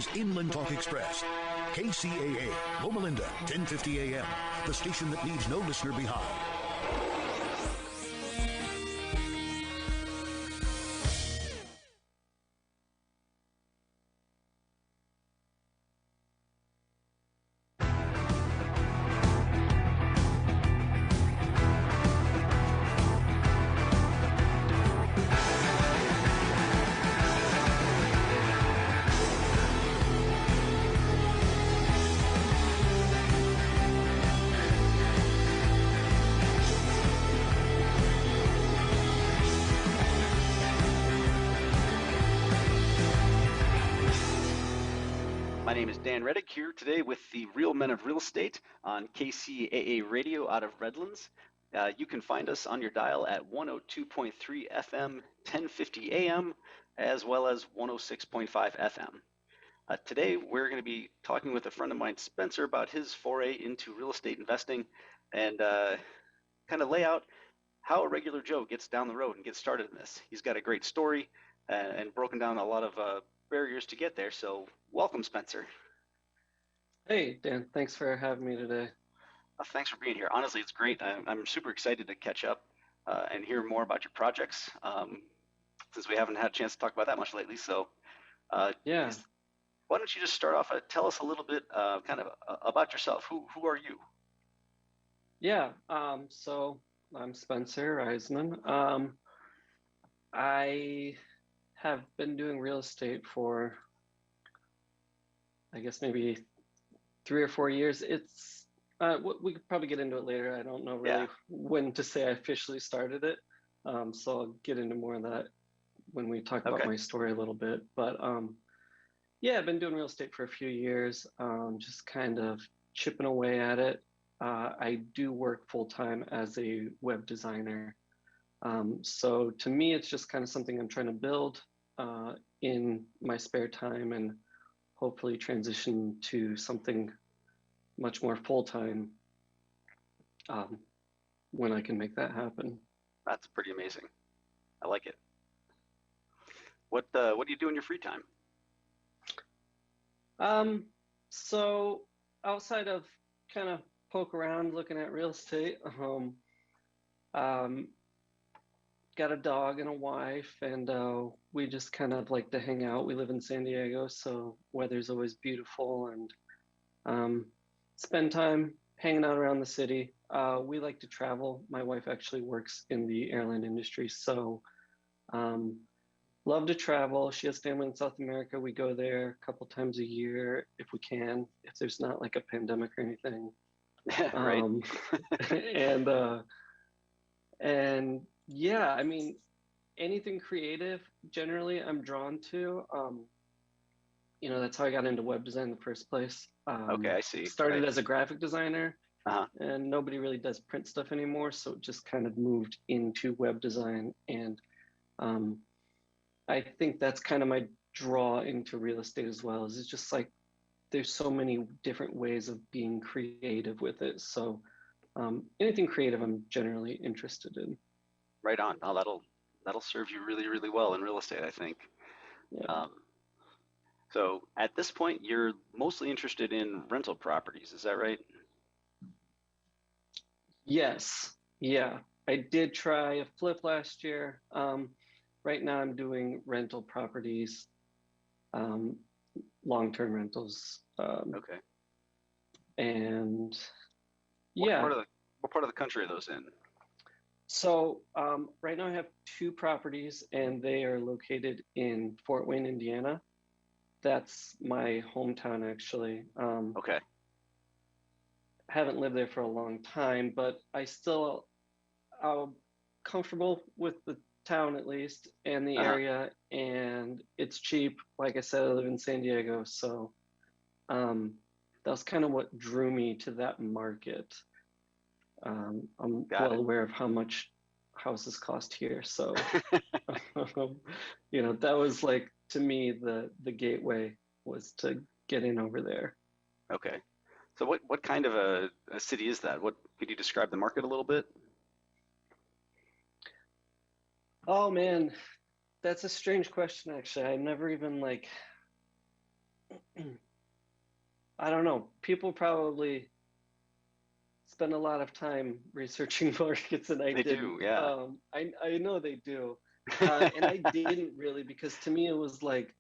is Inland Talk Express. KCAA, Loma Linda, 1050 AM, the station that leaves no listener behind. My name is Dan Reddick here today with the Real Men of Real Estate on KCAA Radio out of Redlands. You can find us on your dial at 102.3 FM, 1050 AM, as well as 106.5 FM. Today we're going to be talking with a friend of mine, Spencer, about his foray into real estate investing and kind of lay out how a regular Joe gets down the road and gets started in this. He's got a great story and broken down a lot of barriers to get there. So welcome, Spencer. Hey, Dan. Thanks for having me today. Thanks for being here. Honestly, it's great. I'm super excited to catch up and hear more about your projects since we haven't had a chance to talk about that much lately. So Yeah. why don't you just start off, tell us a little bit kind of about yourself. Who are you? Yeah. So I'm Spencer Reisman. I have been doing real estate for, I guess, maybe 3 or 4 years. It's we could probably get into it later. I don't know really when to say I officially started it. So I'll get into more of that when we talk about my story a little bit. But yeah, I've been doing real estate for a few years, just kind of chipping away at it. I do work full-time as a web designer. So to me, it's just kind of something I'm trying to build in my spare time and hopefully transition to something much more full-time when I can make that happen. That's pretty amazing. I like it. What do you do in your free time? So outside of kind of poke around looking at real estate, got a dog and a wife, and we just kind of like to hang out. We live in San Diego, so weather's always beautiful, and spend time hanging out around the city. We like to travel. My wife actually works in the airline industry, so love to travel. She has family in South America. We go there a couple times a year if we can, if there's not like a pandemic or anything. Right. And yeah, I mean, anything creative, generally, I'm drawn to. You know, that's how I got into web design in the first place. Okay, I see. Started as a graphic designer, and nobody really does print stuff anymore, so it just kind of moved into web design. And I think that's kind of my draw into real estate as well, is it's just like, there's so many different ways of being creative with it. So anything creative, I'm generally interested in. Right on. Oh, that'll serve you really, really well in real estate, I think. Yeah. So at this point, you're mostly interested in rental properties, is that right? Yes. Yeah. I did try a flip last year. Right now I'm doing rental properties, long-term rentals. Okay. And What yeah. part of the country are those in? So right now I have 2 properties, and they are located in Fort Wayne, Indiana. That's my hometown, actually. Okay. Haven't lived there for a long time, but I'm comfortable with the town at least, and the area, and it's cheap. Like I said, I live in San Diego, so that's kind of what drew me to that market. I'm well aware of how much houses cost here, so you know, that was like, to me, the gateway was to get in over there. Okay. So what kind of a city is that? Could you describe the market a little bit? Oh man, that's a strange question, actually. I never even I don't know. People probably spend a lot of time researching markets, and I They didn't. do, yeah. I know they do, and I didn't really, because to me it was like,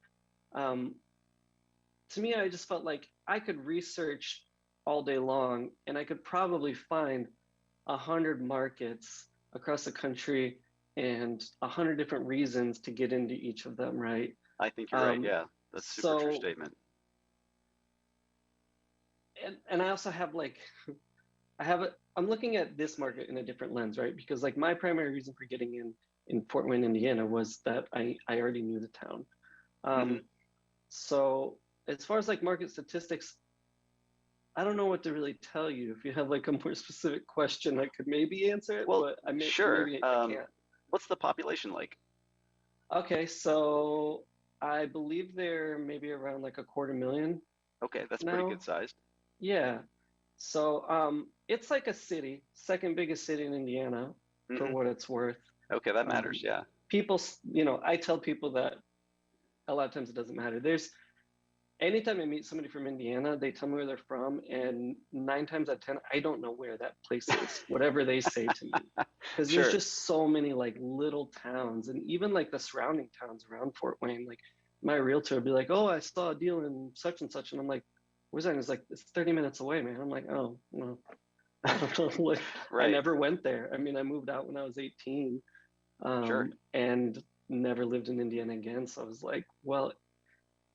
um, to me I just felt like I could research all day long, and I could probably find 100 markets across the country and 100 different reasons to get into each of them, right? I think you're right. Um, Yeah, that's a super true so, statement. and I also have like, I'm looking at this market in a different lens, right? Because like my primary reason for getting in Fort Wayne, Indiana was that I already knew the town. Hmm. So as far as like market statistics, I don't know what to really tell you. If you have like a more specific question, I could maybe answer it, Well, but sure. maybe I can't. What's the population like? Okay, so I believe they're maybe around like a 250,000 Okay, that's pretty good now. sized. Yeah. So it's like a city, second biggest city in Indiana, for Hmm. what it's worth. Okay, that Um, matters. Yeah. people, I tell people that a lot of times it doesn't matter. Anytime I meet somebody from Indiana, they tell me where they're from, and 9 times out of 10, I don't know where that place is, whatever they say to me. Because there's Sure. just so many like little towns, and even like the surrounding towns around Fort Wayne. Like my realtor would be like, "Oh, I saw a deal in such and such," and I'm like, "Where's that?" And it's like, "It's 30 minutes away, man." I'm like, "Oh, well, I don't know." Like, I Right. never went there. I mean, I moved out when I was 18, Sure. and never lived in Indiana again. So I was like, well,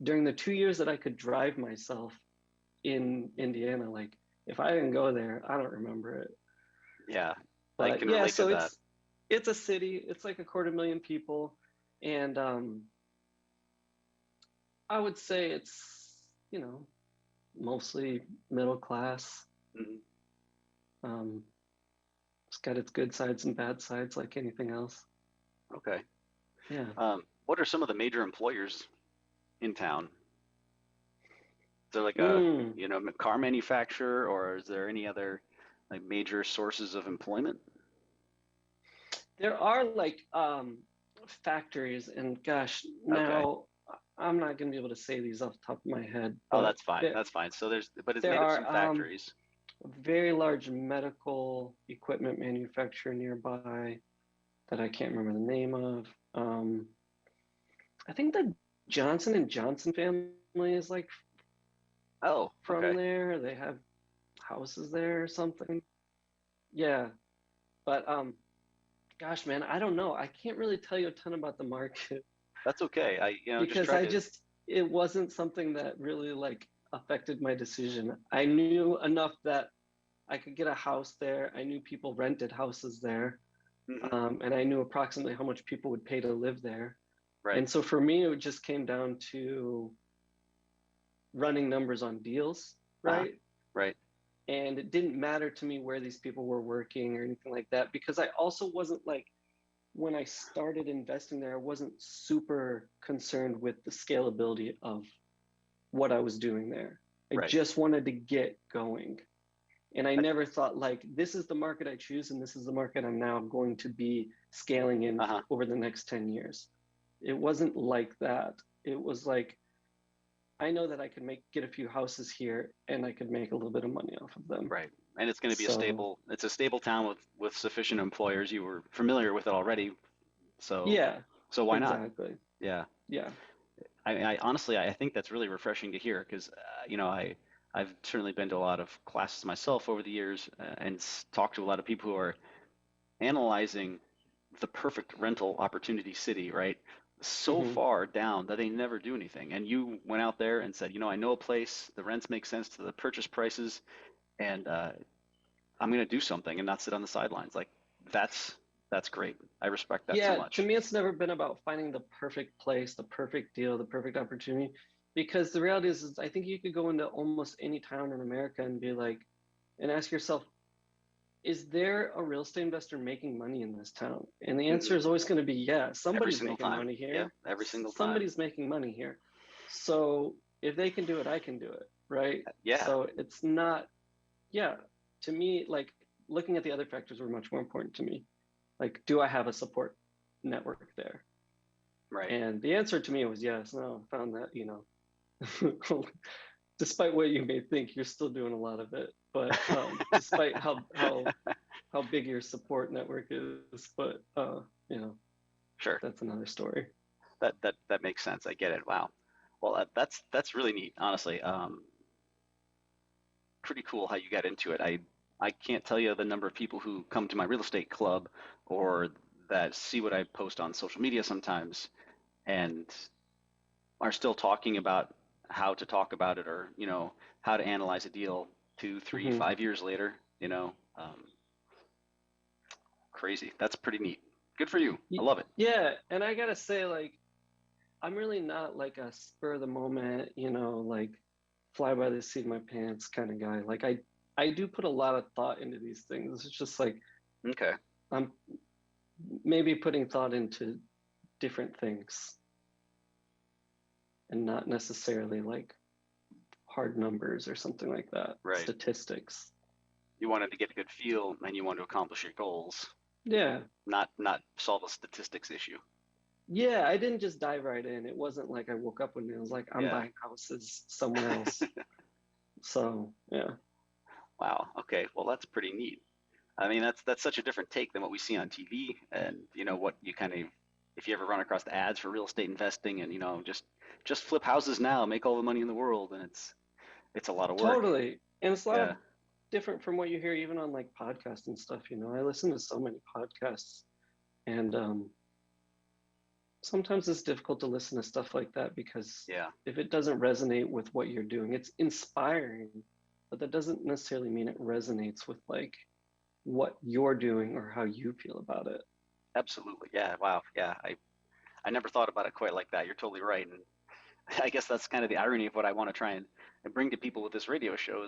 during the 2 years that I could drive myself in Indiana, like if I didn't go there, I don't remember it. Yeah, I But can yeah, relate to so that. it's a city. It's like a 250,000 people, and I would say it's mostly middle class. Mhm. Um, it's got its good sides and bad sides, like anything else. Okay. Yeah. What are some of the major employers in town? Is there like a, Mm. car manufacturer, or is there any other like major sources of employment? There are like factories, and gosh, Okay. now I'm not going to be able to say these off the top of my head, Oh, but that's fine. That's fine. So but it's there made up are some factories. a very large medical equipment manufacturer nearby that I can't remember the name of. I think the Johnson and Johnson family is like Oh, from okay. there. They have houses there or something. Yeah, but gosh, man, I don't know. I can't really tell you a ton about the market That's okay. I, just because try to. it wasn't something that really like affected my decision. I knew enough that I could get a house there. I knew people rented houses there, Mhm. and I knew approximately how much people would pay to live there. Right. And so for me, it just came down to running numbers on deals, Uh-huh. right? Right. And it didn't matter to me where these people were working or anything like that, because I also wasn't like, when I started investing there, I wasn't super concerned with the scalability of what I was doing there. I Right. just wanted to get going. And I I, never thought like, this is the market I choose and this is the market I'm now going to be scaling in uh-huh. over the next 10 years. It wasn't like that. It was like, I know that I could get a few houses here and I could make a little bit of money off of them. Right. And it's going to be So it's a stable town with sufficient employers. You were familiar with it already. So, yeah, so why not? exactly. Yeah. Yeah. I honestly, I think that's really refreshing to hear because, I've certainly been to a lot of classes myself over the years and talked to a lot of people who are analyzing the perfect rental opportunity city, right? So Hmm. far down that they never do anything. And you went out there and said, I know a place, the rents make sense to the purchase prices, and I'm going to do something and not sit on the sidelines. Like that's great. I respect that so Yeah, to much. me, it's never been about finding the perfect place, the perfect deal, the perfect opportunity. Because the reality is I think you could go into almost any town in America and be like, and ask yourself, is there a real estate investor making money in this town? And the answer Hmm. is always going to be yeah, Every somebody's single making time. money Yeah, here. every single time. Somebody's making money here. So if they can do it, I can do it, right? Yeah, So it's not, yeah, to me, like looking at the other factors were much more important to me. Like, do I have a support network there? right. And the answer to me was yes. No, I found that, despite what you may think, you're still doing a lot of it. But despite how big your support network is, but Sure. that's another story. That makes sense. I get it. Wow. Well, that's really neat, honestly. Pretty cool how you got into it. I can't tell you the number of people who come to my real estate club or that see what I post on social media sometimes and are still talking about how to talk about it, or how to analyze a deal 2, 3, 5 years later. Crazy. That's pretty neat. Good for you. I love it. Yeah, and I gotta say, like, I'm really not like a spur of the moment, like fly by the seat of my pants kind of guy. Like I do put a lot of thought into these things. It's just like, okay, I'm maybe putting thought into different things and not necessarily like hard numbers or something like that. Right. Statistics. You wanted to get a good feel and you want to accomplish your goals. Yeah. Not solve a statistics issue. Yeah, I didn't just dive right in. It wasn't like I woke up one day and was like, I'm buying houses somewhere else. So, yeah. Wow. Okay. Well, that's pretty neat. I mean, that's such a different take than what we see on TV, and what you kind of, if you ever run across the ads for real estate investing, and just flip houses now, make all the money in the world, and it's a lot of work. Totally, and it's a lot different from what you hear even on like podcasts and stuff. I listen to so many podcasts, and sometimes it's difficult to listen to stuff like that because if it doesn't resonate with what you're doing, it's inspiring, but that doesn't necessarily mean it resonates with like what you're doing or how you feel about it. Absolutely. Yeah. Wow. Yeah. I never thought about it quite like that. You're totally right. And I guess that's kind of the irony of what I want to try and bring to people with this radio show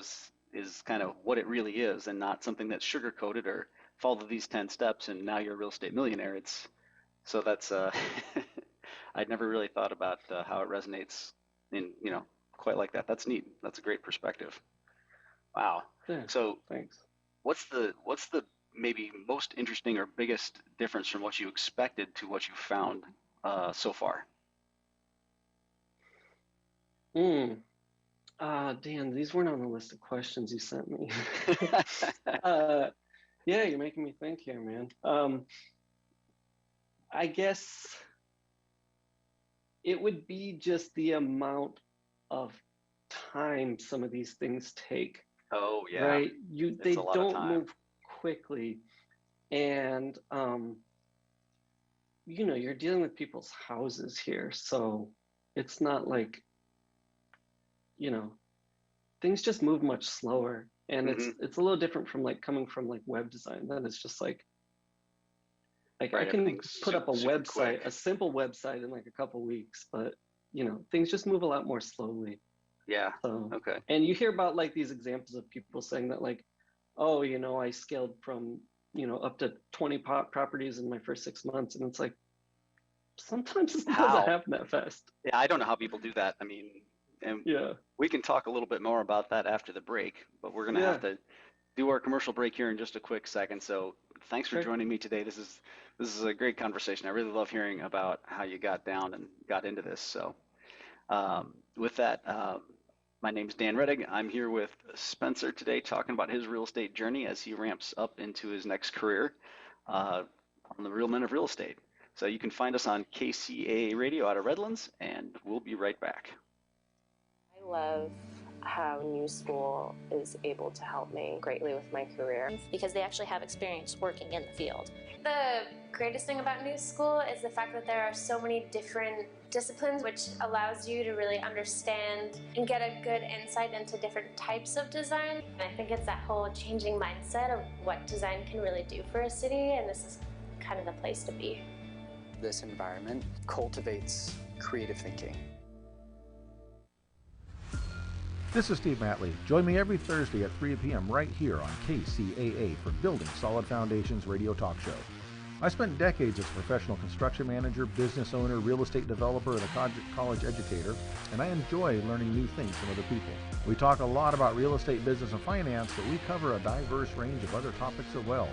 is kind of what it really is, and not something that's sugar coated or follow these 10 steps and now you're a real estate millionaire. So that's I'd never really thought about how it resonates in quite like that. That's neat. That's a great perspective. Wow. Yeah, so thanks. What's the maybe most interesting or biggest difference from what you expected to what you found so far? Dan, these weren't on the list of questions you sent me. Yeah, you're making me think here, man. I guess it would be just the amount of time some of these things take. Oh yeah. Right? They don't move quickly. And you're dealing with people's houses here. So it's not like, things just move much slower. And it's a little different from like coming from like web design. Then it's just like right, I can put up a website, quick. A simple website in like a couple weeks, but things just move a lot more slowly. Yeah. Okay. And you hear about like these examples of people saying that like, oh, I scaled from, up to 20 properties in my first 6 months. And it's like, sometimes it doesn't happen that fast. Yeah. I don't know how people do that. I mean, and we can talk a little bit more about that after the break, but we're going to have to do our commercial break here in just a quick second. So thanks for joining me today. This is a great conversation. I really love hearing about how you got down and got into this. So with that, my name is Dan Reddick. I'm here with Spencer today talking about his real estate journey as he ramps up into his next career on the Real Men of Real Estate. So you can find us on KCAA Radio out of Redlands, and we'll be right back. I love how New School is able to help me greatly with my career. Because they actually have experience working in the field. The greatest thing about New School is the fact that there are so many different disciplines, which allows you to really understand and get a good insight into different types of design. And I think it's that whole changing mindset of what design can really do for a city, and this is kind of the place to be. This environment cultivates creative thinking. This is Steve Matley. Join me every Thursday at 3 p.m. right here on KCAA for Building Solid Foundations radio talk show. I spent decades as a professional construction manager, business owner, real estate developer, and a college educator, and I enjoy learning new things from other people. We talk a lot about real estate, business, and finance, but we cover a diverse range of other topics as well.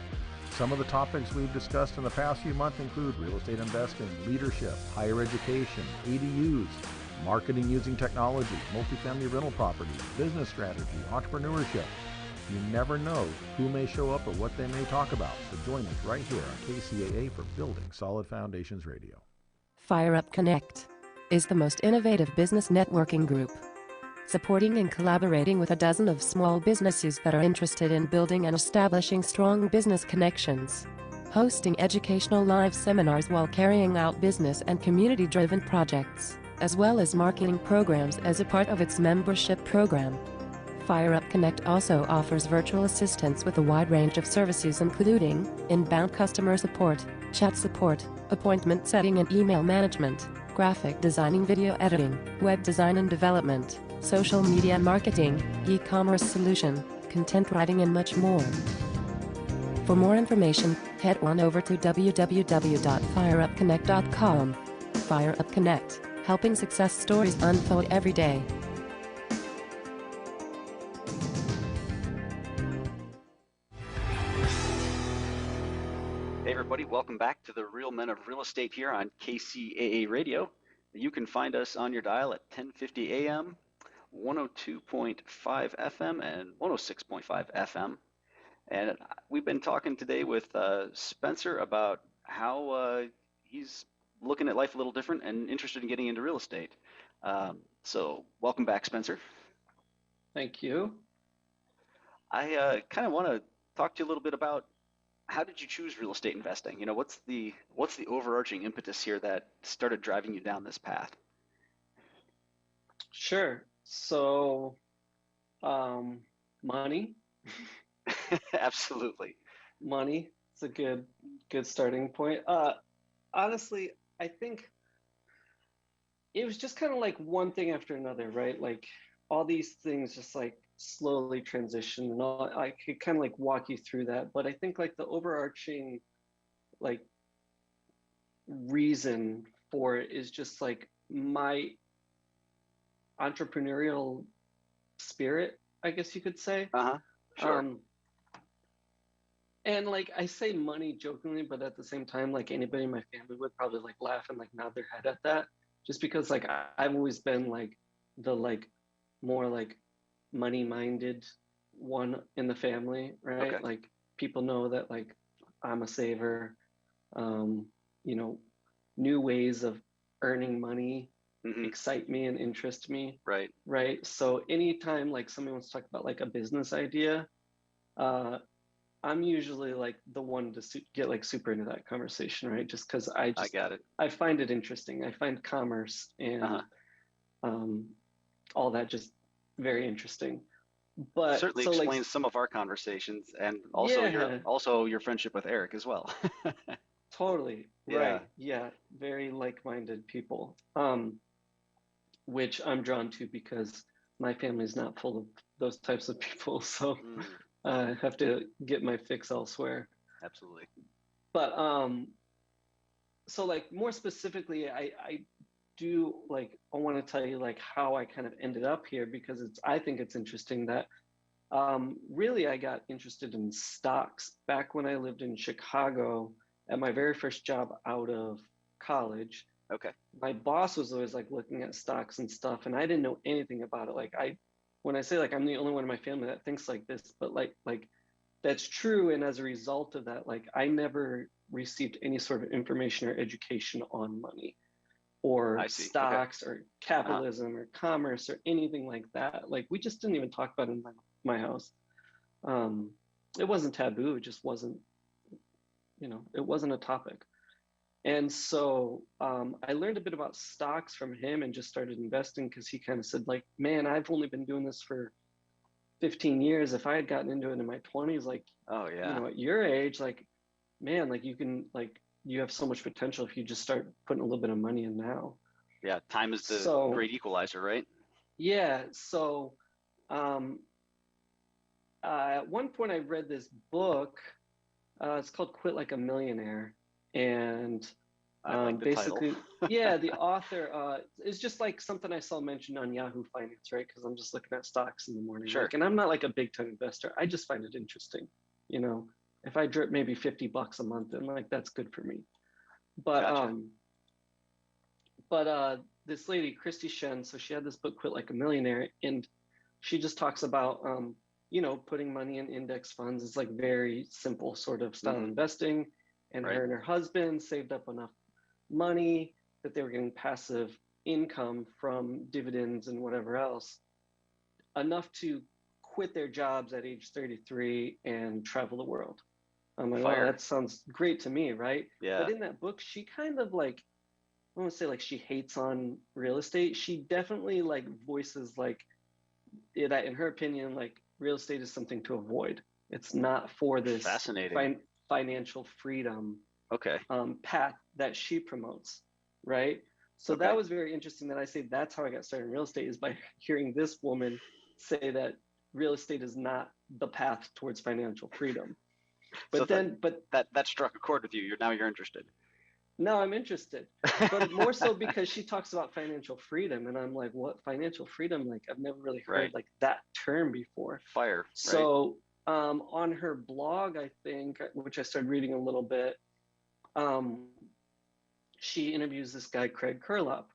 Some of the topics we've discussed in the past few months include real estate investing, leadership, higher education, ADUs, marketing using technology, multifamily rental properties, business strategy, entrepreneurship. You never know who may show up or what they may talk about. So join us right here on KCAA for Building Solid Foundations Radio. FireUp Connect is the most innovative business networking group, supporting and collaborating with a dozen of small businesses that are interested in building and establishing strong business connections, hosting educational live seminars while carrying out business and community-driven projects, as well as marketing programs as a part of its membership program. FireUp Connect also offers virtual assistance with a wide range of services including inbound customer support, chat support, appointment setting and email management, graphic designing, video editing, web design and development, social media marketing, e-commerce solution, content writing and much more. For more information, head on over to www.fireupconnect.com. FireUp Connect, helping success stories unfold every day. Hey everybody, welcome back to the Real Men of Real Estate here on KCAA Radio. You can find us on your dial at 1050 AM, 102.5 FM, and 106.5 FM. And we've been talking today with Spencer about how he's looking at life a little different and interested in getting into real estate. So welcome back, Spencer. Thank you. I kind of want to talk to you a little bit about how did you choose real estate investing? You know, what's the overarching impetus here that started driving you down this path? Sure. So, money. Absolutely. Money. It's a good starting point. Honestly, I think it was just kind of like one thing after another, right? Like all these things just like slowly transition and all. I could kind of like walk you through that, but I think like the overarching like reason for it is just like my entrepreneurial spirit, I guess you could say. Sure. And like I say money jokingly, but at the same time, like anybody in my family would probably like laugh and like nod their head at that, just because like I've always been like the like more like money-minded one in the family, right? Okay. Like people know that like I'm a saver. You know, new ways of earning money excite me and interest me. Right. Right. So anytime like somebody wants to talk about like a business idea, I'm usually like the one to get like super into that conversation, right? Just because I got it. I find it interesting. I find commerce and all that just very interesting. But certainly so explains like, some of our conversations and also your friendship with Eric as well. Totally. Yeah. Right. Yeah. Very like-minded people, which I'm drawn to because my family is not full of those types of people. So I have to get my fix elsewhere. Absolutely. But so like more specifically, I do like I want to tell you like how I kind of ended up here because I think it's interesting that really I got interested in stocks back when I lived in Chicago at my very first job out of college. Okay. My boss was always like looking at stocks and stuff, and I didn't know anything about it. Like when I say like I'm the only one in my family that thinks like this, but like that's true. And as a result of that, like I never received any sort of information or education on money or stocks or capitalism or commerce or anything like that. Like we just didn't even talk about it in my house. It wasn't taboo. It just wasn't, it wasn't a topic. And so I learned a bit about stocks from him and just started investing because he kind of said like, man, I've only been doing this for 15 years. If I had gotten into it in my 20s, like, at your age, like, man, like you have so much potential if you just start putting a little bit of money in now. Yeah. Time is the great equalizer, right? Yeah. So at one point I read this book, it's called Quit Like a Millionaire. And basically, the author is just like something I saw mentioned on Yahoo Finance, right? Because I'm just looking at stocks in the morning. Sure. Like, and I'm not like a big time investor. I just find it interesting. If I drip maybe $50 a month, then like that's good for me. But But this lady, Christy Shen, so she had this book, Quit Like a Millionaire, and she just talks about, putting money in index funds is like very simple sort of style of investing. And Right. her and her husband saved up enough money that they were getting passive income from dividends and whatever else, enough to quit their jobs at age 33 and travel the world. I'm like, wow, that sounds great to me, right? Yeah. But in that book, she kind of like, I don't want to say like she hates on real estate. She definitely like voices like that, in her opinion, like real estate is something to avoid. It's not for this fascinating financial freedom okay. Path that she promotes, right? So Okay. that was very interesting that I say that's how I got started in real estate, is by hearing this woman say that real estate is not the path towards financial freedom. But that struck a chord with you. Now you're interested. No, I'm interested, but more so because she talks about financial freedom, and I'm like, what financial freedom? Like, I've never really heard like that term before. FIRE. So on her blog, I think, which I started reading a little bit, she interviews this guy, Craig Curlop.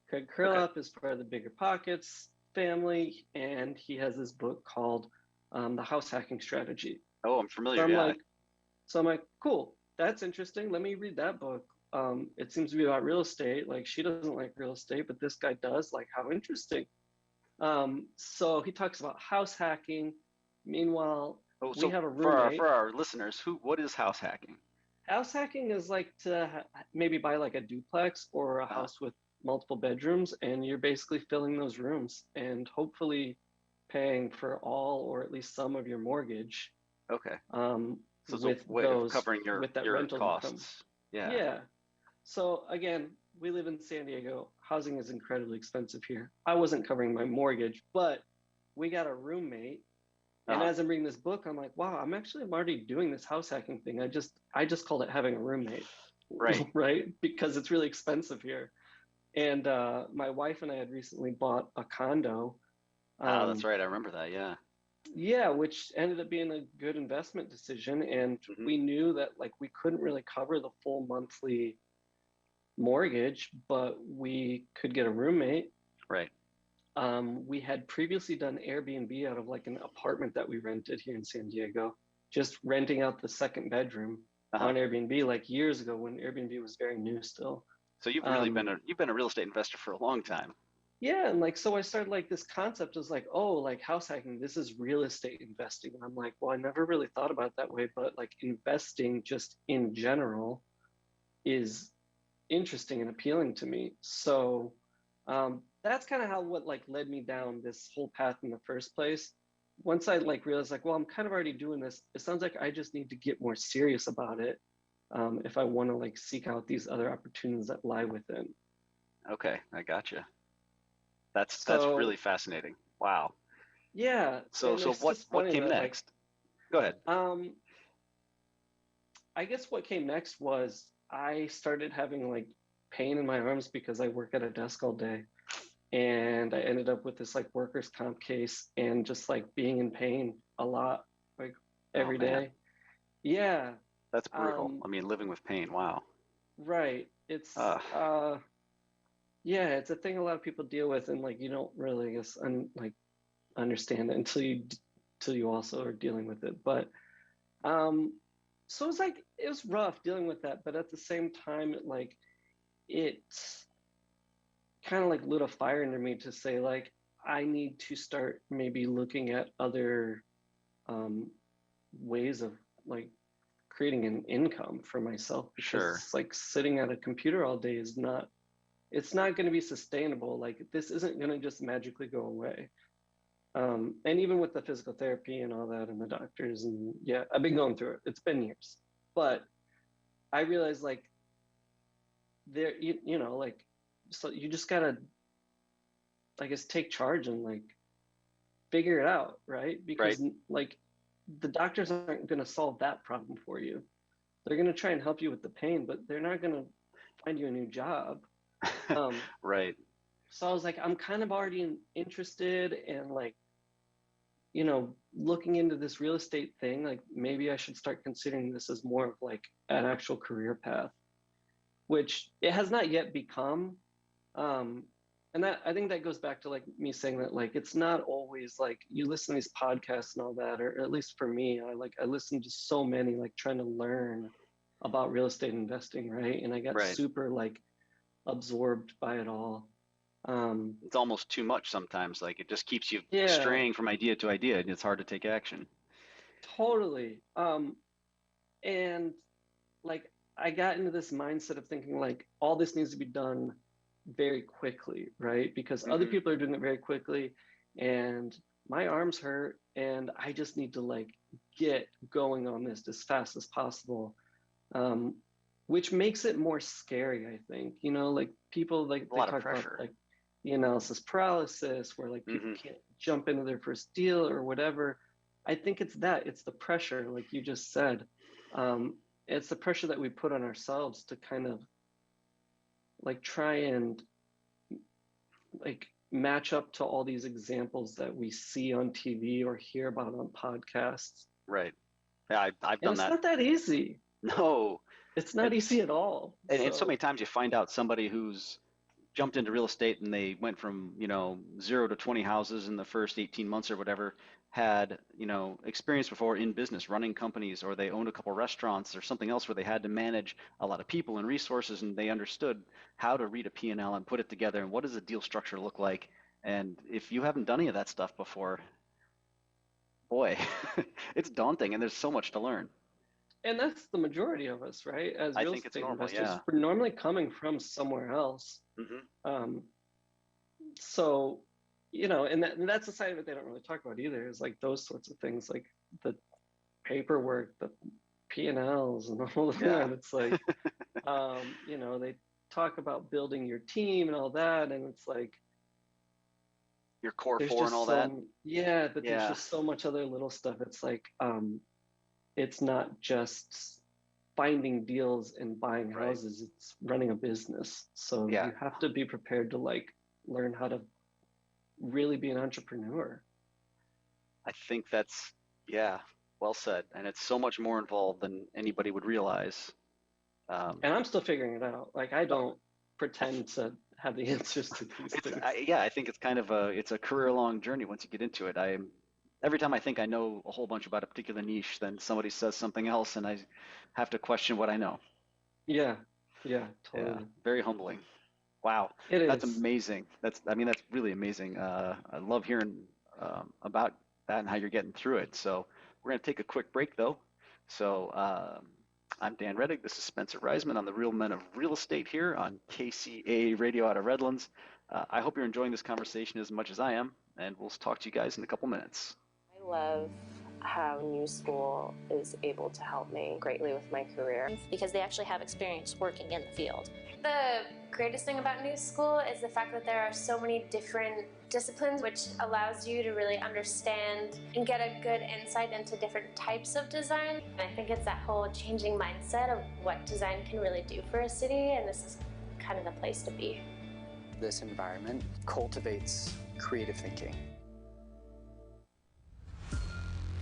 Craig Curlop is part of the Bigger Pockets family, and he has this book called The House Hacking Strategy. Oh, I'm familiar. So I'm like, cool, that's interesting. Let me read that book. It seems to be about real estate. Like, she doesn't like real estate, but this guy does. Like, how interesting. So he talks about house hacking. Meanwhile, we have a roommate. For our listeners, what is house hacking? House hacking is like to maybe buy like a duplex or a house with multiple bedrooms, and you're basically filling those rooms and hopefully paying for all or at least some of your mortgage. Okay. So with a way of covering your rental costs. Income. Yeah. Yeah. So again, we live in San Diego. Housing is incredibly expensive here. I wasn't covering my mortgage, but we got a roommate. And as I'm reading this book, I'm like, wow, I'm already doing this house hacking thing. I just called it having a roommate. Right. Right? Because it's really expensive here. And my wife and I had recently bought a condo. That's right. I remember that. Yeah. Yeah, which ended up being a good investment decision. And we knew that like we couldn't really cover the full monthly mortgage, but we could get a roommate. Right. We had previously done Airbnb out of like an apartment that we rented here in San Diego, just renting out the second bedroom on Airbnb like years ago when Airbnb was very new still. So you've really been a real estate investor for a long time. Yeah, and like so I started like this concept was like, oh, like house hacking, this is real estate investing. And I'm like, well, I never really thought about it that way, but like investing just in general is interesting and appealing to me. So that's kind of what like led me down this whole path in the first place. Once I like realized like, well, I'm kind of already doing this. It sounds like I just need to get more serious about it if I want to like seek out these other opportunities that lie within. Okay, I gotcha. That's really fascinating. Wow. Yeah. So what came next? Go ahead. I guess what came next was I started having like pain in my arms because I work at a desk all day. And I ended up with this like workers' comp case and just like being in pain a lot, like every day. Yeah. That's brutal. I mean, living with pain. Wow. Right. It's yeah, it's a thing a lot of people deal with, and like you don't really, I guess, understand it until you also are dealing with it. But so it was like it was rough dealing with that, but at the same time, it kind of like lit a fire under me to say like I need to start maybe looking at other ways of like creating an income for myself, because sure, like sitting at a computer all day is not, it's not going to be sustainable. Like this isn't going to just magically go away. And even with the physical therapy and all that and the doctors, and yeah, I've been going through it. It's been years, but I realized like there, you know, like, so you just gotta, I guess, take charge and like figure it out, right? Because like the doctors aren't going to solve that problem for you. They're going to try and help you with the pain, but they're not going to find you a new job. Right. So I was like, I'm kind of already interested and like, you know, looking into this real estate thing, like maybe I should start considering this as more of like an actual career path, which it has not yet become. And that, I think that goes back to like me saying that, like, it's not always like you listen to these podcasts and all that, or at least for me, I listened to so many, like trying to learn about real estate investing, right? And I got super like absorbed by it all. It's almost too much sometimes. Like it just keeps you straying from idea to idea, and it's hard to take action. Totally. And like I got into this mindset of thinking like all this needs to be done very quickly, right? Because other people are doing it very quickly, and my arms hurt, and I just need to like get going on this as fast as possible, which makes it more scary, I think. You know, like people like they talk about like the analysis paralysis, where like people can't jump into their first deal or whatever. I think it's the pressure, like you just said. It's the pressure that we put on ourselves to kind of like try and like match up to all these examples that we see on TV or hear about on podcasts. Right. Yeah, I've done that. It's not that easy. No. It's not easy at all. And so many times you find out somebody who's jumped into real estate and they went from, 0 to 20 houses in the first 18 months or whatever, had, experience before in business, running companies, or they owned a couple restaurants or something else where they had to manage a lot of people and resources, and they understood how to read a P&L and put it together, and what does a deal structure look like. And if you haven't done any of that stuff before, boy, it's daunting, and there's so much to learn. And that's the majority of us, right? As real estate investors, we're normally coming from somewhere else. So, and that's the side of it they don't really talk about either, is like those sorts of things, like the paperwork, the P&Ls and all of that. It's like, they talk about building your team and all that, and it's like your core four and all that. Yeah, but there's just so much other little stuff. It's like, it's not just finding deals and buying houses, it's running a business. So you have to be prepared to like learn how to really be an entrepreneur. I think that's, well said. And it's so much more involved than anybody would realize. And I'm still figuring it out. Like I don't pretend to have the answers to these things. I think it's kind of it's a career-long journey once you get into it. Every time I think I know a whole bunch about a particular niche, then somebody says something else and I have to question what I know. Yeah, totally. Yeah, very humbling. Wow. That's amazing. That's really amazing. I love hearing about that and how you're getting through it. So we're going to take a quick break though. So I'm Dan Reddick. This is Spencer Reisman on the Real Men of Real Estate here on KCAA Radio out of Redlands. I hope you're enjoying this conversation as much as I am, and we'll talk to you guys in a couple minutes. I love how New School is able to help me greatly with my career. Because they actually have experience working in the field. The greatest thing about New School is the fact that there are so many different disciplines, which allows you to really understand and get a good insight into different types of design. And I think it's that whole changing mindset of what design can really do for a city, and this is kind of the place to be. This environment cultivates creative thinking.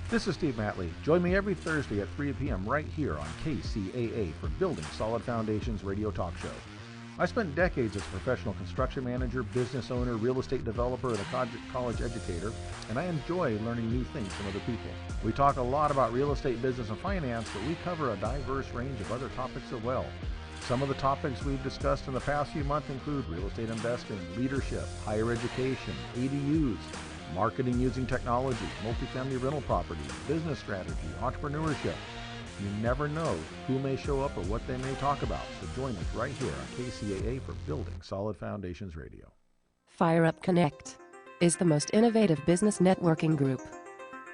This is Steve Matley. Join me every Thursday at 3 p.m. right here on KCAA for Building Solid Foundations radio talk show. I spent decades as a professional construction manager, business owner, real estate developer, and a college educator, and I enjoy learning new things from other people. We talk a lot about real estate, business, and finance, but we cover a diverse range of other topics as well. Some of the topics we've discussed in the past few months include real estate investing, leadership, higher education, ADUs, marketing using technology, multifamily rental property, business strategy, entrepreneurship. You never know who may show up or what they may talk about, so join us right here on KCAA for Building Solid Foundations Radio. FireUp Connect is the most innovative business networking group,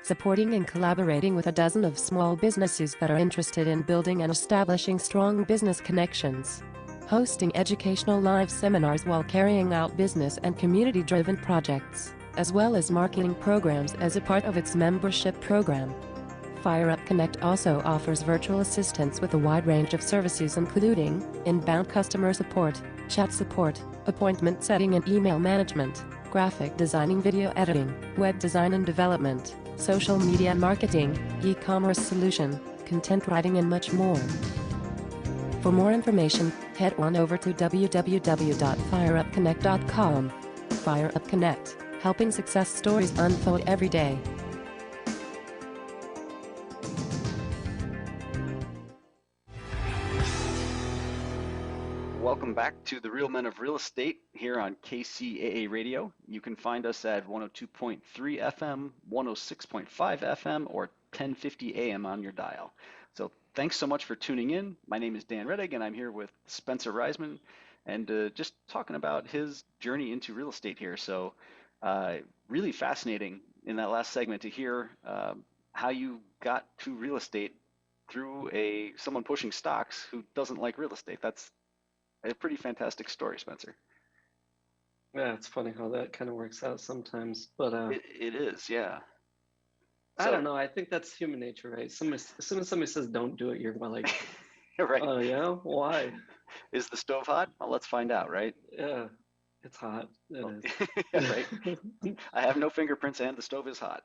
supporting and collaborating with a dozen of small businesses that are interested in building and establishing strong business connections, hosting educational live seminars while carrying out business and community-driven projects, as well as marketing programs as a part of its membership program. FireUp Connect also offers virtual assistance with a wide range of services including inbound customer support, chat support, appointment setting and email management, graphic designing, video editing, web design and development, social media marketing, e-commerce solution, content writing and much more. For more information, head on over to www.fireupconnect.com. Fire Up Connect, helping success stories unfold every day. Welcome back to the Real Men of Real Estate here on KCAA Radio. You can find us at 102.3 FM, 106.5 FM, or 1050 AM on your dial. So thanks so much for tuning in. My name is Dan Reddick, and I'm here with Spencer Reisman, and just talking about his journey into real estate here. So really fascinating in that last segment to hear how you got to real estate through someone pushing stocks who doesn't like real estate. That's a pretty fantastic story, Spencer. Yeah, it's funny how that kind of works out sometimes, but it is, yeah. I don't know. I think that's human nature, right? As soon as somebody says don't do it, you're like, right. Oh yeah, why? Is the stove hot? Well, let's find out, right? Yeah, it's hot. It is. Yeah, right. I have no fingerprints, and the stove is hot.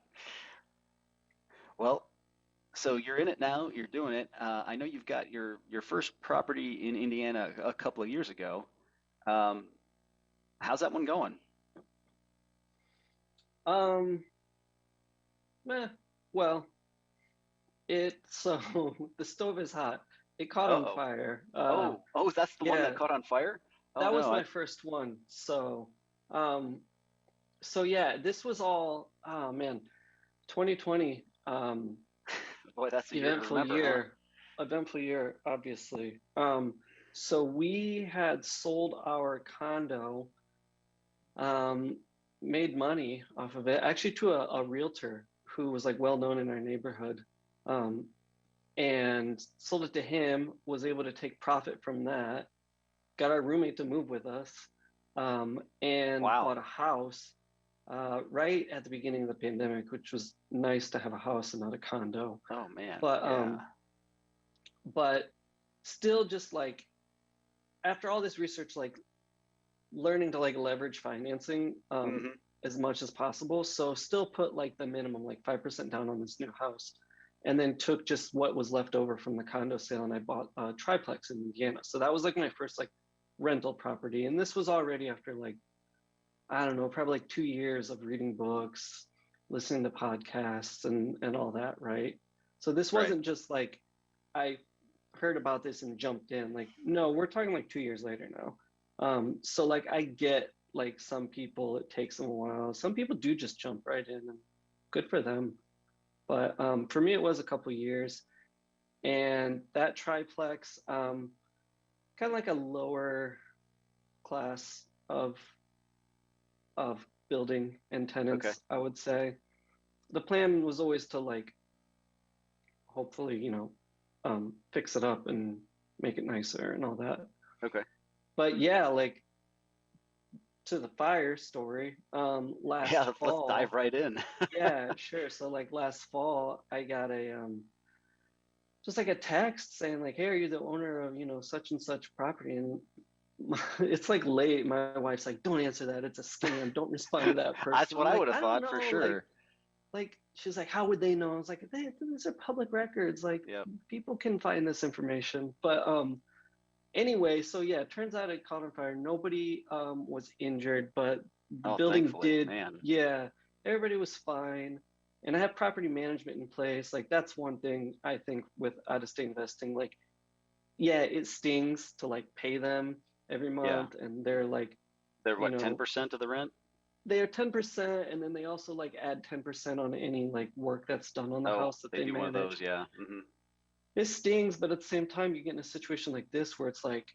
Well, so you're in it now. You're doing it. I know you've got your first property in Indiana a couple of years ago. How's that one going? Well, so the stove is hot. It caught on fire. Oh, that's the one that caught on fire? Oh, that was my first one. So, yeah, this was all, 2020. Boy, that's a eventful year. Eventful year, obviously. So we had sold our condo, made money off of it, actually to a realtor who was like well known in our neighborhood, and sold it to him. Was able to take profit from that. Got our roommate to move with us, and bought a house right at the beginning of the pandemic, which was nice to have a house and not a condo. Oh man! But still, just like after all this research, like learning to like leverage financing as much as possible. So still put like the minimum, like 5% down on this new house, and then took just what was left over from the condo sale, and I bought a triplex in Indiana. So that was like my first like rental property, and this was already after like, I don't know, probably like 2 years of reading books, listening to podcasts and all that, right? So this wasn't just like I heard about this and jumped in. Like, no, we're talking like 2 years later now. So like I get like some people, it takes them a while. Some people do just jump right in, and good for them. But for me, it was a couple years. And that triplex, kind of like a lower class of building and tenants, I would say. The plan was always to like, hopefully, fix it up and make it nicer and all that. Okay. But yeah, like to the fire story, last fall. Let's dive right in. Yeah, sure. So like last fall, I got just like a text saying like, hey, are you the owner of, such and such property? And it's like late. My wife's like, don't answer that. It's a scam. Don't respond to that person. That's what I would have thought for sure. Like she's like, how would they know? I was like, these are public records. Like people can find this information. But anyway, so yeah, it turns out it caught on fire. Nobody was injured, but the building did. Man. Yeah, everybody was fine. And I have property management in place. Like that's one thing I think with out-of-state investing. Like, yeah, it stings to like pay them every month, and they're like, they're what, 10% of the rent? They are 10%, and then they also like add 10% on any like work that's done on the house that they do manage. One of those, yeah. Mm-hmm. It stings, but at the same time, you get in a situation like this where it's like,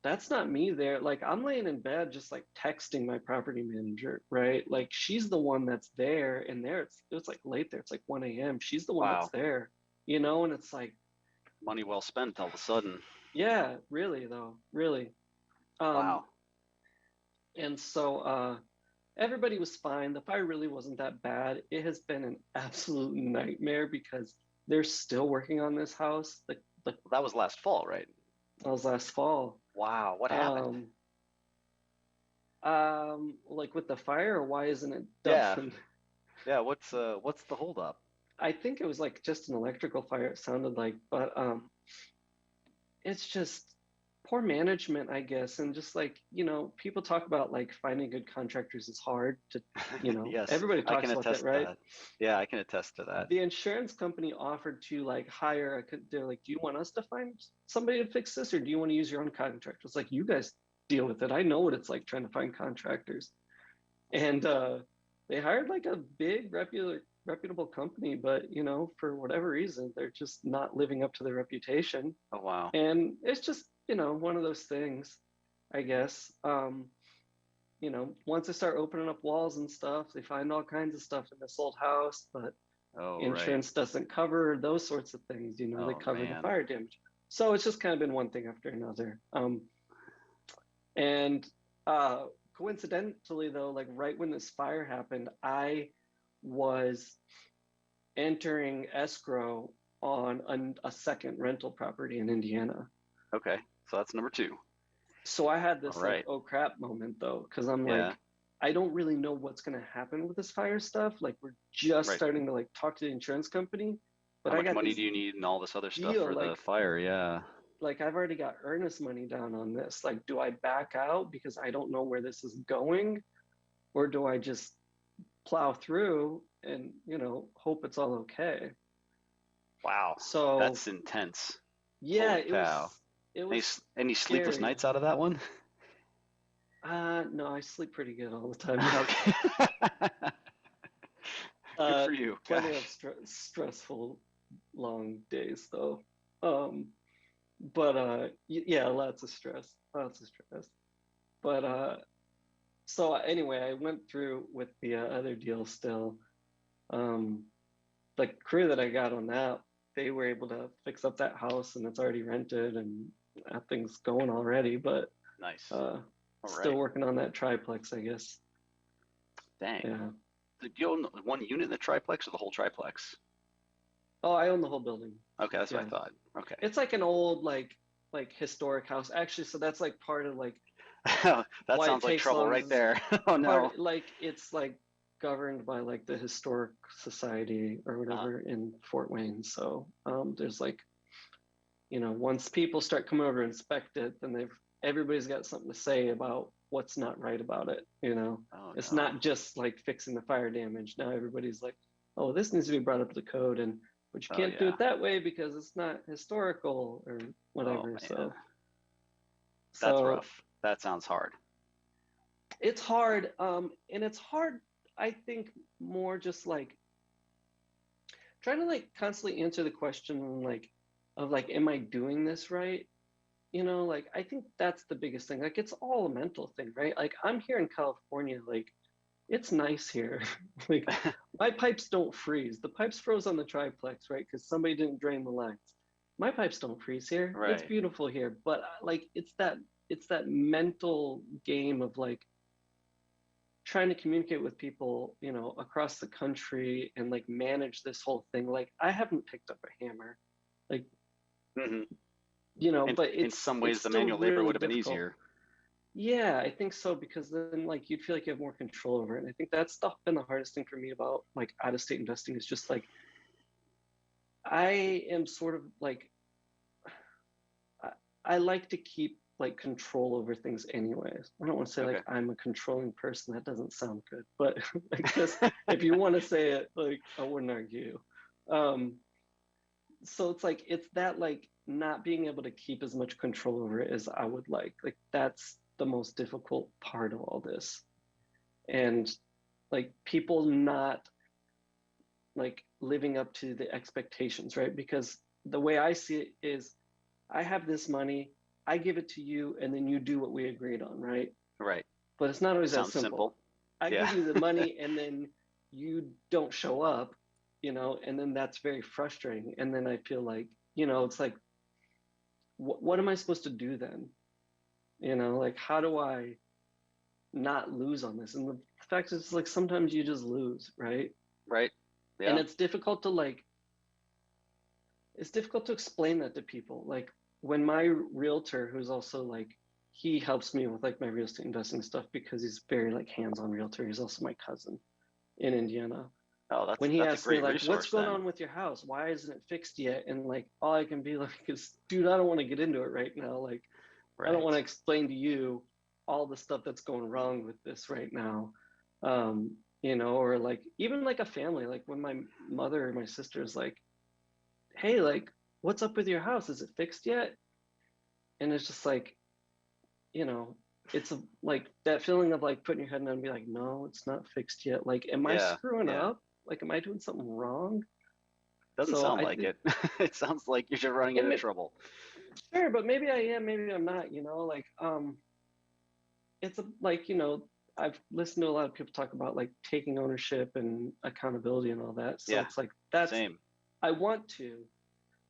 that's not me there. Like I'm laying in bed, just like texting my property manager, right? Like she's the one that's there, and there it's like late there. It's like 1 a.m. She's the one that's there, and it's like money well spent all of a sudden. Yeah, really though, really. Wow. And so everybody was fine. The fire really wasn't that bad. It has been an absolute nightmare because they're still working on this house. That was last fall, right? That was last fall. Wow, what happened? Like with the fire, or why isn't it done? Yeah. What's the holdup? I think it was like just an electrical fire. It sounded like, but it's just poor management, I guess, and just like, people talk about like finding good contractors is hard to, Yes, everybody I talks can about that, attest to right? that. Yeah, I can attest to that. The insurance company offered to like hire, they're like, do you want us to find somebody to fix this, or do you want to use your own contractor? It's like, you guys deal with it. I know what it's like trying to find contractors. And they hired like a big reputable company, but for whatever reason, they're just not living up to their reputation. Oh, wow. And it's just, one of those things, I guess. Once they start opening up walls and stuff, they find all kinds of stuff in this old house, but insurance doesn't cover those sorts of things. They cover the fire damage. So it's just kind of been one thing after another. And coincidentally, though, like right when this fire happened, I was entering escrow on a second rental property in Indiana. Okay, so that's number 2. So I had this like, oh crap moment though, because I'm like, I don't really know what's going to happen with this fire stuff. Like we're just starting to like talk to the insurance company. But how much money do you need and all this other stuff for the fire? Yeah. Like I've already got earnest money down on this. Like, do I back out because I don't know where this is going? Or do I just plow through and, hope it's all okay? Wow. So that's intense. Yeah, it was any sleepless nights out of that one? No, I sleep pretty good all the time. Okay. Good for you. Plenty of stressful long days though. But yeah, lots of stress. But so anyway, I went through with the other deal still. The crew that I got on that, they were able to fix up that house, and it's already rented, and that thing's going already. But nice. Still working on that triplex, I guess. Dang. Yeah. Did you own one unit in the triplex or the whole triplex? Oh, I own the whole building. Okay, that's what I thought. Okay. It's like an old like historic house. Actually, so that's like part of like that sounds like trouble right there. Oh no. Like it's like governed by like the historic society or whatever in Fort Wayne. So there's like, once people start coming over to inspect it, then everybody's got something to say about what's not right about it. It's not just like fixing the fire damage. Now everybody's like, oh, this needs to be brought up to code, but you can't do it that way because it's not historical or whatever. So that's rough. That sounds hard. It's hard. And it's hard, I think, more just like trying to like constantly answer the question of am I doing this right? Like I think that's the biggest thing. Like it's all a mental thing, right? Like I'm here in California, like it's nice here. Like my pipes don't freeze. The pipes froze on the triplex, right? Because somebody didn't drain the lines. My pipes don't freeze here. Right. It's beautiful here. But like it's that mental game of like trying to communicate with people, across the country and like manage this whole thing. Like I haven't picked up a hammer. Like but it's, in some ways the manual labor really would have been difficult. easier. Yeah, I think so, because then like you'd feel like you have more control over it. And I think that's been the hardest thing for me about like out of state investing is just like I am sort of like I like to keep like control over things anyways. I don't want to say like I'm a controlling person. That doesn't sound good, but I guess if you want to say it, like I wouldn't argue. So it's like it's that like not being able to keep as much control over it as I would like. Like that's the most difficult part of all this. And like people not like living up to the expectations, right? Because the way I see it is I have this money, I give it to you, and then you do what we agreed on, right? Right. But it's not always that Sounds simple. I give you the money and then you don't show up, and then that's very frustrating. And then I feel like, it's like, what am I supposed to do then? Like, how do I not lose on this? And the fact is, like, sometimes you just lose, right? Right. Yeah. And it's difficult to explain that to people. Like, when my realtor, who's also like, he helps me with like my real estate investing stuff because he's very like hands-on realtor. He's also my cousin in Indiana. Oh, that's when he that's asks a great me like, resource, what's going on with your house? Why isn't it fixed yet? And like, all I can be like is, dude, I don't want to get into it right now. Like, I don't want to explain to you all the stuff that's going wrong with this right now. You know, or like even like a family, like when my mother or my sister is like, hey, like, what's up with your house? Is it fixed yet? And it's just like, you know, it's like that feeling of like putting your head down and be like, no, it's not fixed yet. Like, am I screwing up? Like, am I doing something wrong? Doesn't sound like it. It sounds like you're just running into trouble. Sure, but maybe I am, maybe I'm not, you know, like, it's like, you know, I've listened to a lot of people talk about like taking ownership and accountability and all that. So it's like, that's, I want to,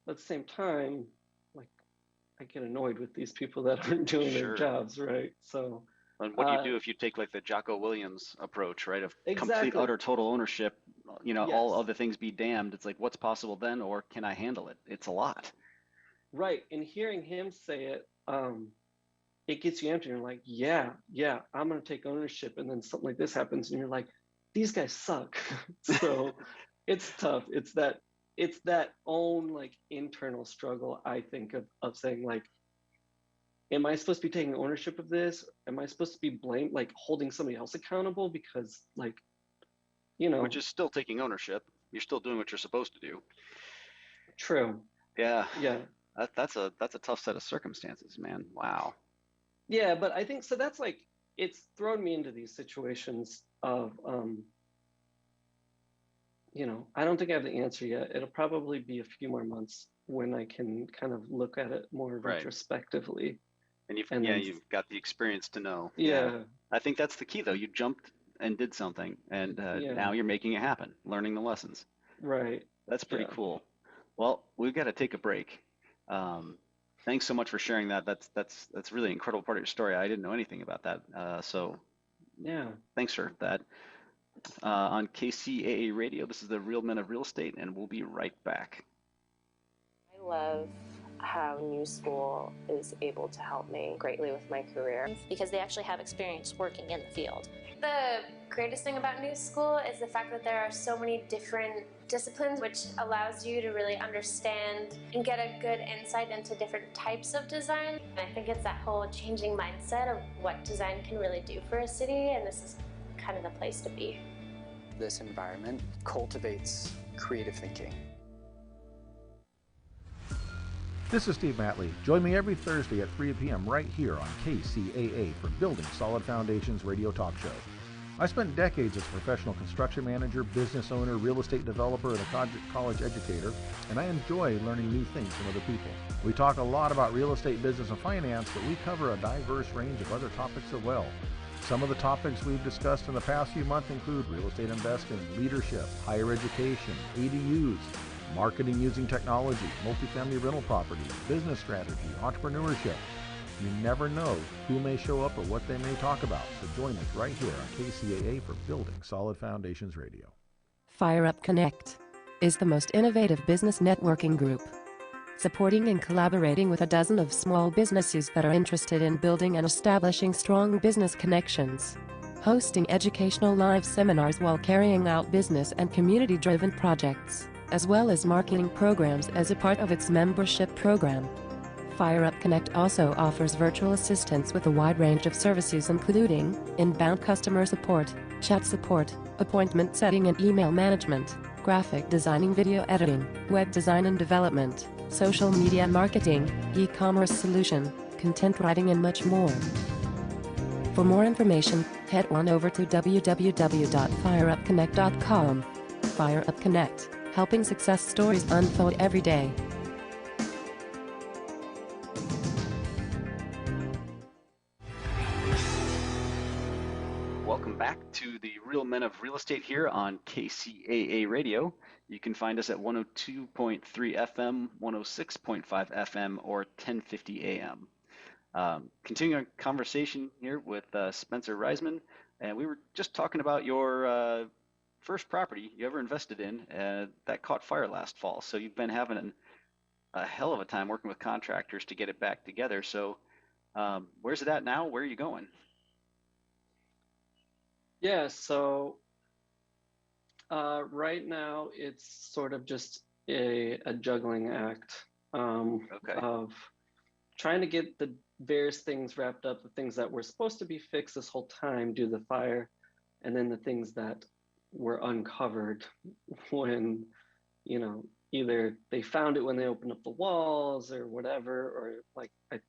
but at the same time, like, I get annoyed with these people that aren't doing their jobs, right? So. And what do you do if you take like the Jocko Williams approach, right? Of complete, utter, total ownership, you know, all other things be damned. It's like, what's possible then, or can I handle it? It's a lot. Right, and hearing him say it, it gets you empty. You're like, yeah, I'm gonna take ownership, and then something like this happens, and you're like, these guys suck. So it's tough. It's that own like internal struggle, I think, of saying like, am I supposed to be taking ownership of this? Am I supposed to be blamed, like holding somebody else accountable? Because like, you know, which is still taking ownership. You're still doing what you're supposed to do. True. Yeah. Yeah. That's a tough set of circumstances, man. Wow. Yeah, but I think so. That's like, it's thrown me into these situations of, you know, I don't think I have the answer yet. It'll probably be a few more months when I can kind of look at it more retrospectively. And you've got the experience to know. Yeah. I think that's the key, though. You jumped and did something, and now you're making it happen, learning the lessons. Right. That's pretty cool. Well, we've got to take a break. Thanks so much for sharing that. That's really an incredible part of your story. I didn't know anything about that. So yeah, thanks for that. On KCAA Radio, this is the Real Men of Real Estate, and we'll be right back. I love how New School is able to help me greatly with my career. Because they actually have experience working in the field. The greatest thing about New School is the fact that there are so many different disciplines, which allows you to really understand and get a good insight into different types of design. And I think it's that whole changing mindset of what design can really do for a city, and this is kind of the place to be. This environment cultivates creative thinking. This is Steve Matley. Join me every Thursday at 3 p.m. right here on KCAA for Building Solid Foundations radio talk show. I spent decades as a professional construction manager, business owner, real estate developer, and a college educator, and I enjoy learning new things from other people. We talk a lot about real estate, business, and finance, but we cover a diverse range of other topics as well. Some of the topics we've discussed in the past few months include real estate investing, leadership, higher education, ADUs, marketing using technology, multifamily rental property, business strategy, entrepreneurship. You never know who may show up or what they may talk about, so join us right here on KCAA for Building Solid Foundations Radio. Fire Up Connect is the most innovative business networking group, supporting and collaborating with a dozen of small businesses that are interested in building and establishing strong business connections, hosting educational live seminars while carrying out business and community-driven projects, as well as marketing programs as a part of its membership program. Fire Up Connect also offers virtual assistance with a wide range of services including inbound customer support, chat support, appointment setting and email management, graphic designing, video editing, web design and development, social media marketing, e-commerce solution, content writing and much more. For more information, head on over to www.fireupconnect.com. Fire Up Connect, helping success stories unfold every day. Welcome back to the Real Men of Real Estate here on KCAA Radio. You can find us at 102.3 FM, 106.5 FM, or 1050 AM. Continuing our conversation here with Spencer Reisman, and we were just talking about your first property you ever invested in that caught fire last fall. So you've been having a hell of a time working with contractors to get it back together. So where's it at now? Where are you going? Yeah, so right now it's sort of just a juggling act of trying to get the various things wrapped up, the things that were supposed to be fixed this whole time due to the fire, and then the things that were uncovered when, you know, either they found it when they opened up the walls or whatever, or like I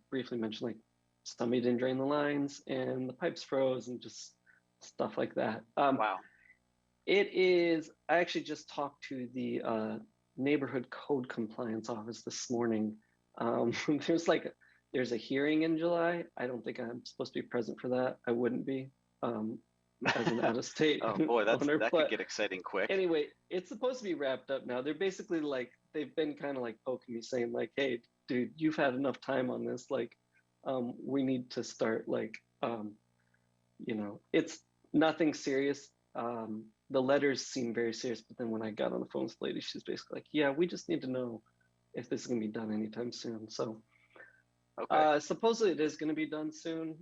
briefly mentioned, like somebody didn't drain the lines and the pipes froze and just stuff like that. Wow. It is, I actually just talked to the neighborhood code compliance office this morning. There's a hearing in July. I don't think I'm supposed to be present for that. I wouldn't be as an out-of-state Oh boy, owner. that could get exciting quick. Anyway, it's supposed to be wrapped up now. They're basically like, they've been kind of like poking me saying like, hey, dude, you've had enough time on this. Like, we need to start like, you know, it's nothing serious. The letters seem very serious, but then when I got on the phone with the lady, she's basically like, yeah, we just need to know if this is going to be done anytime soon. So okay. Supposedly it is going to be done soon.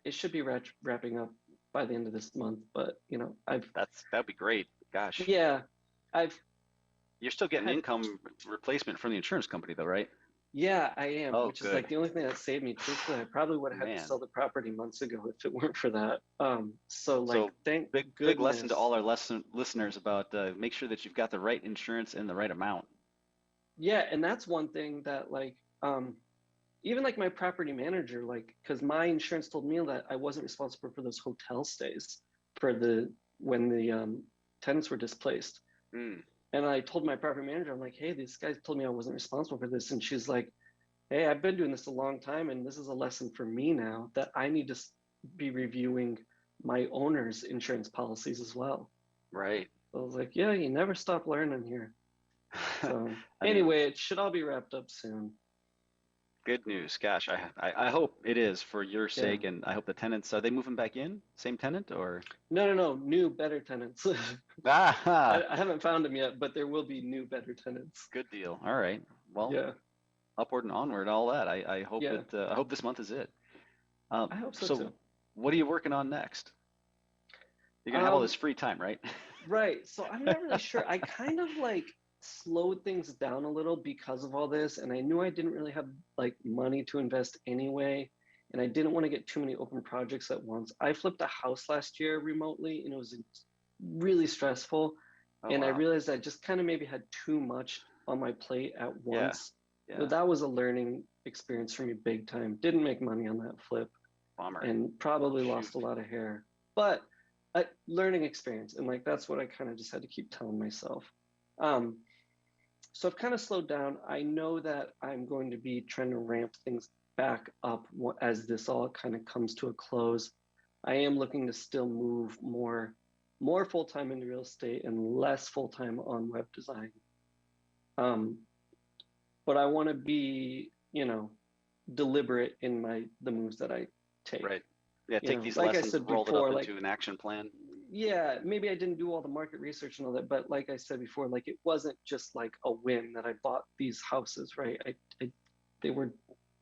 It should be wrapping up by the end of this month, but you know, that'd be great. Gosh. Yeah, You're still getting income replacement from the insurance company though, right? Yeah, I am, which good. is like the only thing that saved me. Truthfully, I probably would have had to sell the property months ago if it weren't for that. Thank goodness. Big lesson to all our listeners about make sure that you've got the right insurance and the right amount. Yeah, and that's one thing that like even like my property manager, like, because my insurance told me that I wasn't responsible for those hotel stays for when the tenants were displaced. And I told my property manager, I'm like, hey, these guys told me I wasn't responsible for this. And she's like, hey, I've been doing this a long time, and this is a lesson for me now that I need to be reviewing my owner's insurance policies as well. Right. So I was like, yeah, you never stop learning here. So anyway, it should all be wrapped up soon. Good news. Gosh, I hope it is for your sake, and I hope the tenants, are they moving back in? Same tenant or? No, new, better tenants. I haven't found them yet, but there will be new, better tenants. Good deal. All right. Well, yeah. Upward and onward, all that. I hope I hope this month is it. I hope so too. What are you working on next? You're gonna have all this free time, right? Right. So I'm not really sure. I kind of like slowed things down a little because of all this, and I knew I didn't really have like money to invest anyway, and I didn't want to get too many open projects at once. I flipped a house last year remotely, and it was really stressful, and I realized I just kind of maybe had too much on my plate at once. Yeah. So that was a learning experience for me big time. Didn't make money on that flip. Bummer. And probably lost a lot of hair, but a learning experience, and like that's what I kind of just had to keep telling myself. So I've kind of slowed down. I know that I'm going to be trying to ramp things back up as this all kind of comes to a close. I am looking to still move more full-time into real estate and less full-time on web design. But I want to be, you know, deliberate in the moves that I take. Right. Yeah, take these like lessons, roll it up into an action plan. Yeah, maybe I didn't do all the market research and all that, but like I said before, like it wasn't just like a whim that I bought these houses, right? They were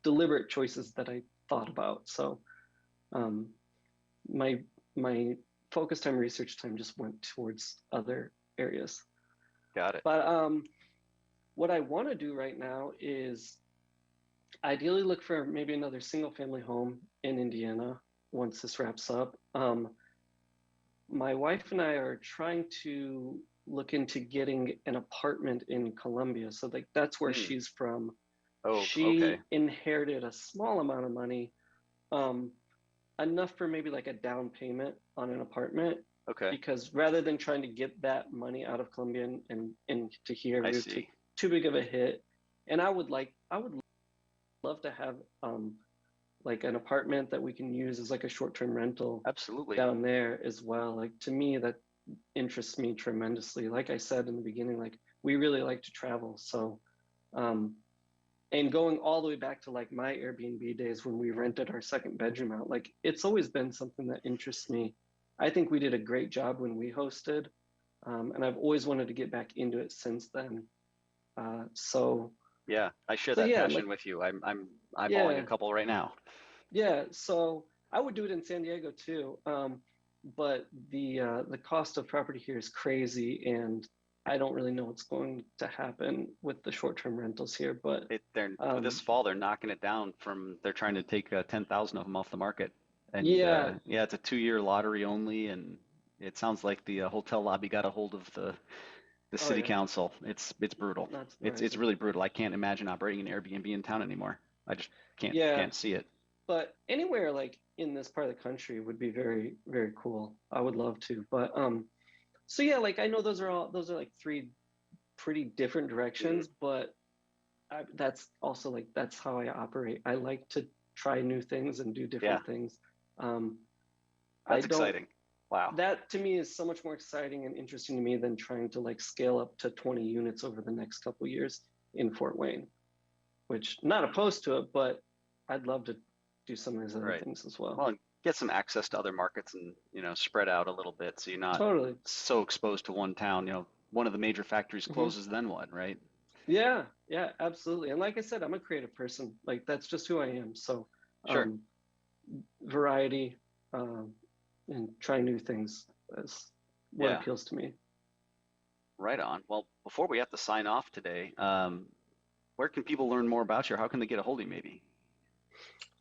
deliberate choices that I thought about. So my focus time, research time just went towards other areas. Got it. But what I want to do right now is ideally look for maybe another single family home in Indiana once this wraps up. My wife and I are trying to look into getting an apartment in Columbia. So like that's where she's from. Oh, she inherited a small amount of money, enough for maybe like a down payment on an apartment. Okay. Because rather than trying to get that money out of Columbia and to here, it would take too big of a hit. And I would love to have like an apartment that we can use as like a short-term rental. Absolutely. Down there as well. Like to me, that interests me tremendously. Like I said in the beginning, like we really like to travel. So, and going all the way back to like my Airbnb days when we rented our second bedroom out, like it's always been something that interests me. I think we did a great job when we hosted, and I've always wanted to get back into it since then. Yeah, I share that passion with you. I'm eyeballing a couple right now. Yeah, so I would do it in San Diego too, but the cost of property here is crazy, and I don't really know what's going to happen with the short-term rentals here, but this fall they're knocking it down they're trying to take 10,000 of them off the market. And yeah, it's a 2-year lottery only, and it sounds like the hotel lobby got a hold of the city council. It's brutal. It's really brutal. I can't imagine operating an Airbnb in town anymore. I just can't see it. But anywhere like in this part of the country would be very, very cool. I would love to. But so yeah, like I know those are like 3 pretty different directions, but that's also like that's how I operate. I like to try new things and do different things. That's exciting. Wow. That to me is so much more exciting and interesting to me than trying to like scale up to 20 units over the next couple of years in Fort Wayne, which not opposed to it, but I'd love to do some of these other things as well. Well, get some access to other markets and, spread out a little bit so you're not so exposed to one town. One of the major factories closes, then what, right? Yeah, absolutely. And like I said, I'm a creative person. Like that's just who I am. So variety and try new things is what appeals to me. Right on. Well, before we have to sign off today, where can people learn more about you, or how can they get a hold of you maybe?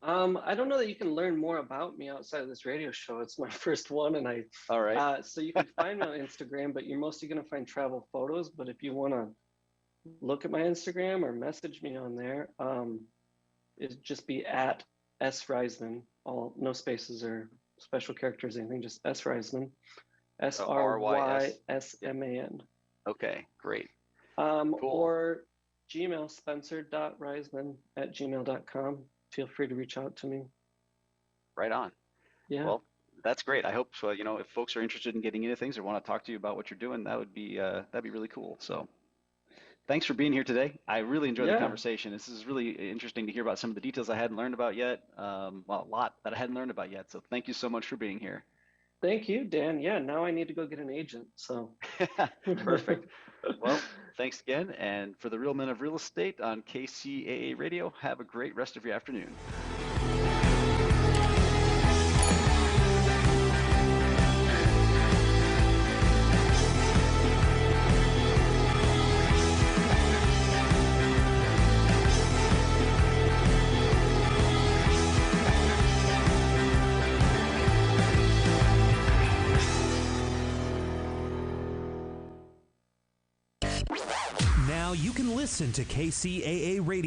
I don't know that you can learn more about me outside of this radio show. It's my first one, and all right. So you can find me on Instagram, but you're mostly going to find travel photos. But if you want to look at my Instagram or message me on there, it'd just be at S Reisman, no spaces or special characters, anything, just S Reisman, SRYSMAN. Okay, great. Cool. Or Gmail, spencer.reisman@gmail.com. Feel free to reach out to me. Right on. Yeah. Well, that's great. I hope so. If folks are interested in getting into things or want to talk to you about what you're doing, that'd be really cool. So thanks for being here today. I really enjoyed the conversation. This is really interesting to hear about some of the details I hadn't learned about yet. A lot that I hadn't learned about yet. So thank you so much for being here. Thank you, Dan. Yeah, now I need to go get an agent. So perfect. Well, thanks again. And for the Real Men of Real Estate on KCAA Radio, have a great rest of your afternoon. Now you can listen to KCAA Radio.